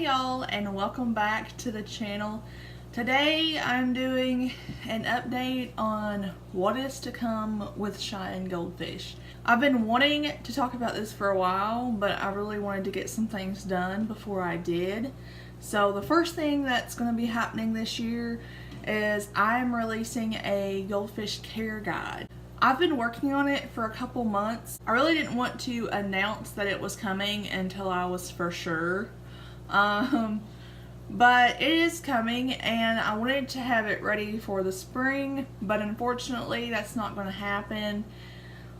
Hey y'all, and welcome back to the channel. Today I'm doing an update on what is to come with Cheyenne Goldfish. I've been wanting to talk about this for a while, but I really wanted to get some things done before I did. So the first thing that's going to be happening this year is I'm releasing a goldfish care guide. I've been working on it for a couple months. I really didn't want to announce that it was coming until I was for sure. But it is coming, and I wanted to have it ready for the spring, but unfortunately that's not going to happen.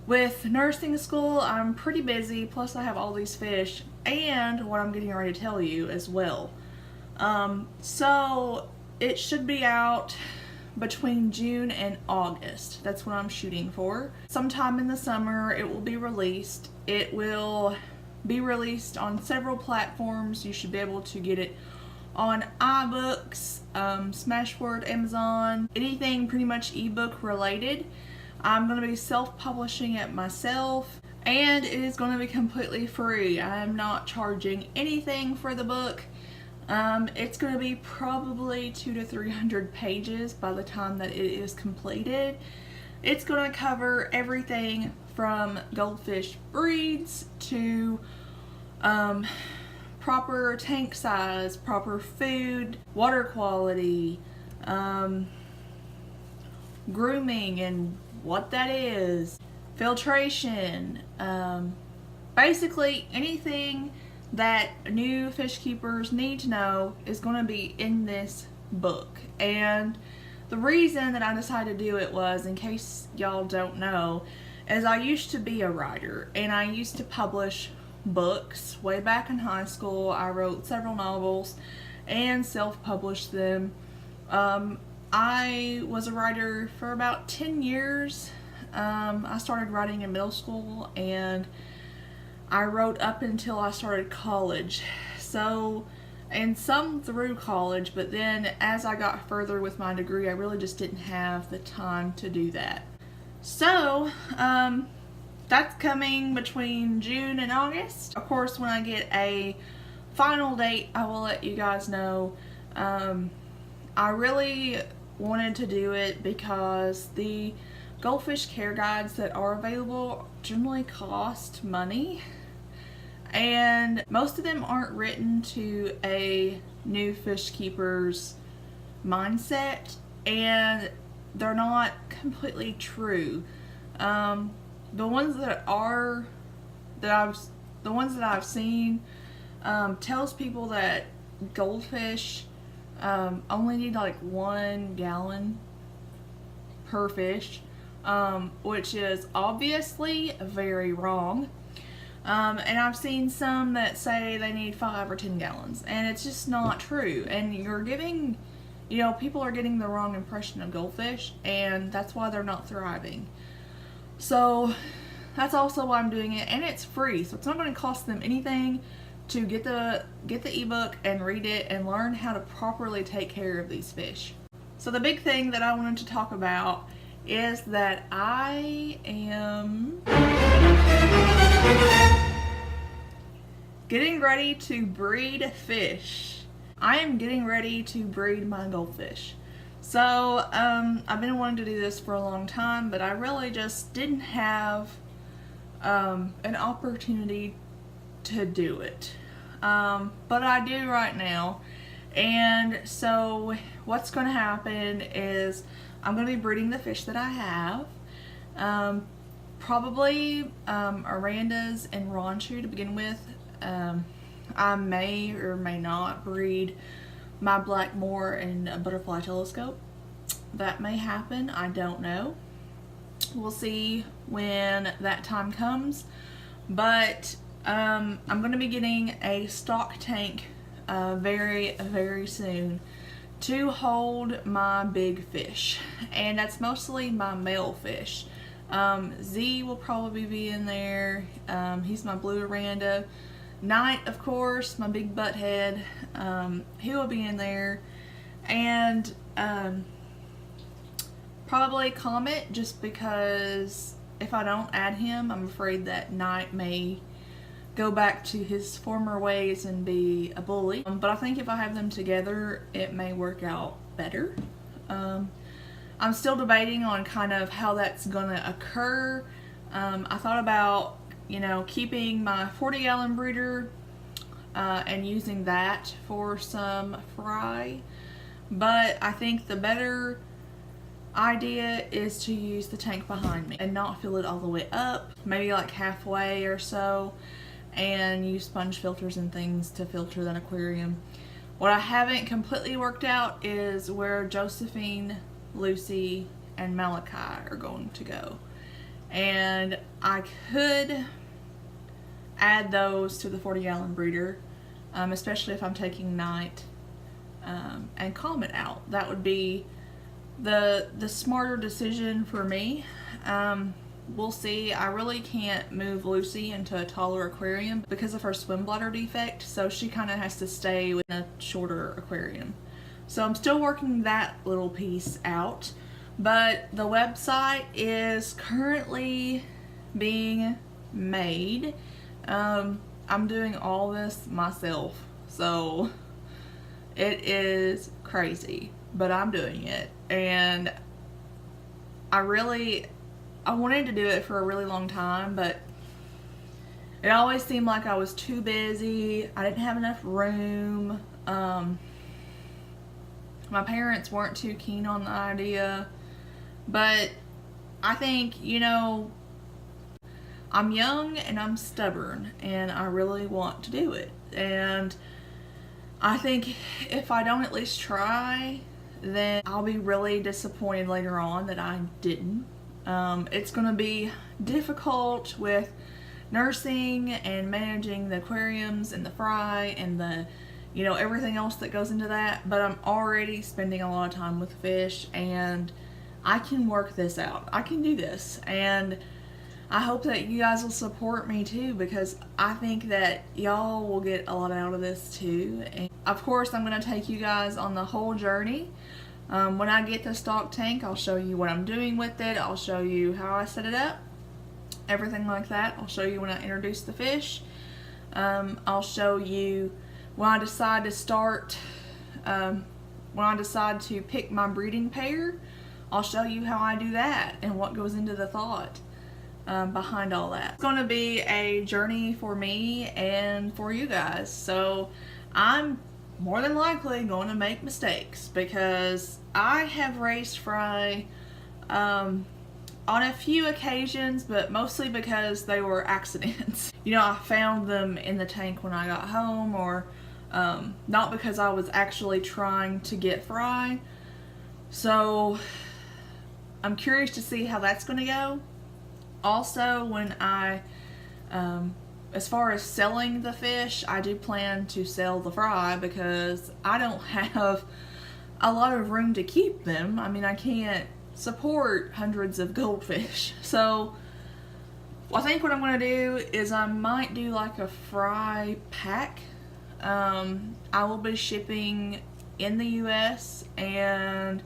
With nursing school, I'm pretty busy, plus I have all these fish and what I'm getting ready to tell you as well. So it should be out between June and August. That's what I'm shooting for. Sometime in the summer it will be released. It will be released on several platforms. You should be able to get it on iBooks, Smashword, Amazon, anything pretty much ebook related. I'm going to be self-publishing it myself, and it is going to be completely free. I am not charging anything for the book. It's going to be probably 200 to 300 pages by the time that it is completed. It's going to cover everything from goldfish breeds to proper tank size, proper food, water quality, grooming and what that is, filtration, basically anything that new fish keepers need to know is going to be in this book. And the reason that I decided to do it was, in case y'all don't know, is I used to be a writer and I used to publish books way back in high school. I wrote several novels and self-published them. I was a writer for about 10 years. I started writing in middle school and I wrote up until I started college. So, and some through college, but then as I got further with my degree, I really just didn't have the time to do that. So, that's coming between June and August. Of course, when I get a final date, I will let you guys know. I really wanted to do it because the goldfish care guides that are available generally cost money, and most of them aren't written to a new fish keeper's mindset, and they're not completely true. The ones that I've seen tells people that goldfish only need like 1 gallon per fish, which is obviously very wrong. And I've seen some that say they need 5 or 10 gallons, and it's just not true. And you're giving, people are getting the wrong impression of goldfish, and that's why they're not thriving. So that's also why I'm doing it, and it's free, so it's not going to cost them anything to get the ebook and read it and learn how to properly take care of these fish. So the big thing that I wanted to talk about is that I am getting ready to breed fish. I am getting ready to breed my goldfish. So I've been wanting to do this for a long time, but I really just didn't have an opportunity to do it. But I do right now. And so what's going to happen is I'm going to be breeding the fish that I have. Probably Arandas and Ranchu to begin with. I may or may not breed my Blackmore and a butterfly telescope. That may happen, I don't know. We'll see when that time comes. But I'm going to be getting a stock tank very, very soon to hold my big fish, and that's mostly my male fish. Z will probably be in there. He's my blue Aranda. Knight, of course, my big butthead, he will be in there, and probably Comet, just because if I don't add him, I'm afraid that Knight may go back to his former ways and be a bully. But I think if I have them together, it may work out better. I'm still debating on kind of how that's gonna occur. I thought about, keeping my 40-gallon breeder and using that for some fry. But I think the better idea is to use the tank behind me and not fill it all the way up, maybe like halfway or so, and use sponge filters and things to filter that aquarium. What I haven't completely worked out is where Josephine, Lucy, and Malachi are going to go. And I could add those to the 40-gallon breeder, especially if I'm taking night, and calm it out. That would be the smarter decision for me. We'll see. I really can't move Lucy into a taller aquarium because of her swim bladder defect, so she kind of has to stay in a shorter aquarium. So I'm still working that little piece out, but the website is currently being made. I'm doing all this myself, so it is crazy, but I'm doing it. And I wanted to do it for a really long time, but it always seemed like I was too busy. I didn't have enough room. My parents weren't too keen on the idea, but I think, I'm young and I'm stubborn and I really want to do it. And I think if I don't at least try, then I'll be really disappointed later on that I didn't. It's going to be difficult with nursing and managing the aquariums and the fry and the, everything else that goes into that. But I'm already spending a lot of time with fish and I can work this out. I can do this. And I hope that you guys will support me too, because I think that y'all will get a lot out of this too. And of course, I'm going to take you guys on the whole journey. When I get the stock tank, I'll show you what I'm doing with it. I'll show you how I set it up, everything like that. I'll show you when I introduce the fish. I'll show you when I decide to start, when I decide to pick my breeding pair. I'll show you how I do that and what goes into the thought behind all that. It's going to be a journey for me and for you guys. So I'm more than likely going to make mistakes because I have raised fry on a few occasions, but mostly because they were accidents. I found them in the tank when I got home, or not because I was actually trying to get fry. So I'm curious to see how that's going to go. Also, when as far as selling the fish, I do plan to sell the fry because I don't have a lot of room to keep them. I mean, I can't support hundreds of goldfish. So I think what I'm going to do is I might do like a fry pack. I will be shipping in the US, and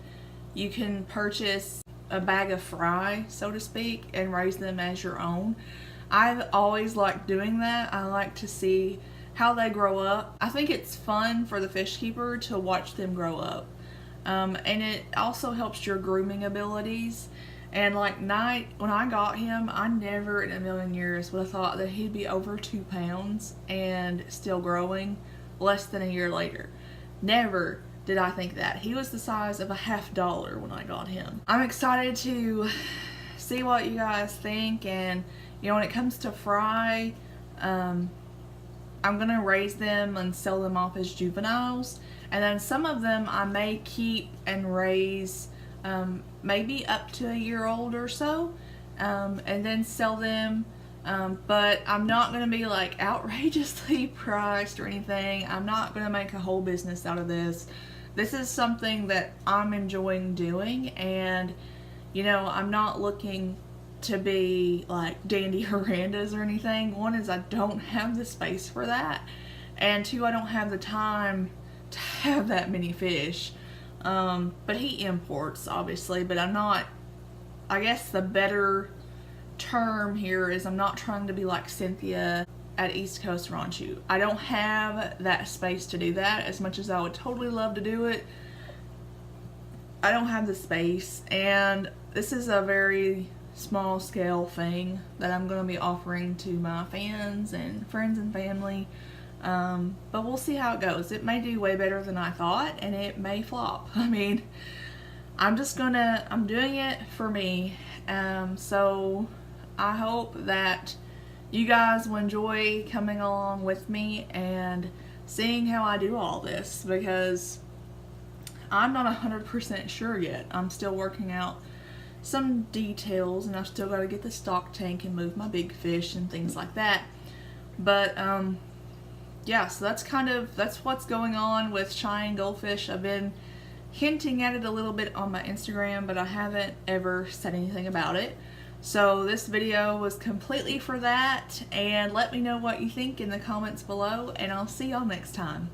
you can purchase a bag of fry, so to speak, and raise them as your own. I've always liked doing that. I like to see how they grow up. I think it's fun for the fish keeper to watch them grow up. And it also helps your grooming abilities. And like Knight, when I got him, I never in a million years would have thought that he'd be over 2 pounds and still growing less than a year later. Never did I think that. He was the size of a $50 when I got him. I'm excited to see what you guys think, and when it comes to fry, I'm gonna raise them and sell them off as juveniles, and then some of them I may keep and raise maybe up to a year old or so, and then sell them. But I'm not going to be like outrageously priced or anything. I'm not going to make a whole business out of this. This is something that I'm enjoying doing, and I'm not looking to be like Dandy Miranda's or anything. One is I don't have the space for that, and two, I don't have the time to have that many fish. But he imports, obviously, but I'm not, I guess the better term here is I'm not trying to be like Cynthia at East Coast Ranchu. I don't have that space to do that. As much as I would totally love to do it, I don't have the space, and this is a very small scale thing that I'm going to be offering to my fans and friends and family. But we'll see how it goes. It may do way better than I thought, and it may flop. I mean, I'm doing it for me. So I hope that you guys will enjoy coming along with me and seeing how I do all this, because I'm not 100% sure yet. I'm still working out some details, and I've still got to get the stock tank and move my big fish and things like that. But yeah, so that's what's going on with Cheyenne Goldfish. I've been hinting at it a little bit on my Instagram, but I haven't ever said anything about it. So this video was completely for that, and let me know what you think in the comments below, and I'll see y'all next time.